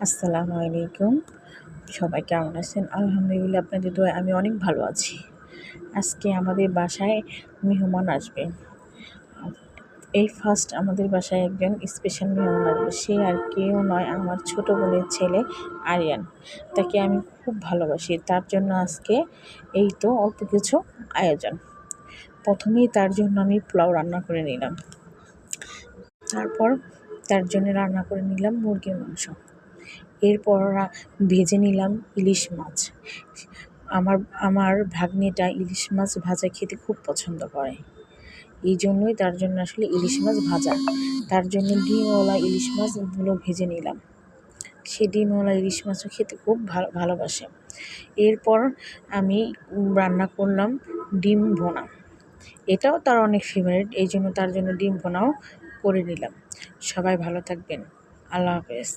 আসসালামু আলাইকুম। সবাই কেমন আছেন? আলহামদুলিল্লাহ, আপনাদের দোয়ায় আমি অনেক ভালো আছি। আজকে আমাদের বাসায় মেহমান আসবে। এই ফার্স্ট আমাদের বাসায় একজন স্পেশাল মেহমান আসবে। সে আর কেউ নয়, আমার ছোট বোনের ছেলে আরিয়ান। তাকে আমি খুব ভালোবাসি। তার জন্য আজকে এই তো অল্প কিছু আয়োজন। প্রথমেই তার জন্য আমি পোলাও রান্না করে নিলাম। তারপর তার জন্য রান্না করে নিলাম মুরগির মাংস। এরপর ভেজে নিলাম ইলিশ মাছ। আমার আমার ভাগ্নিটা ইলিশ মাছ ভাজা খেতে খুব পছন্দ করে। এই জন্যই তার জন্য আসলে ইলিশ মাছ ভাজা। তার জন্য ডিমওয়ালা ইলিশ মাছগুলো ভেজে নিলাম। সে ডিমওয়ালা ইলিশ মাছও খেতে খুব ভালোবাসে। এরপর আমি রান্না করলাম ডিম ভুনা। এটাও তার অনেক ফেভারিট, এই জন্য তার জন্য ডিম ভুনাও করে নিলাম। সবাই ভালো থাকবেন। আল্লাহ হাফেজ।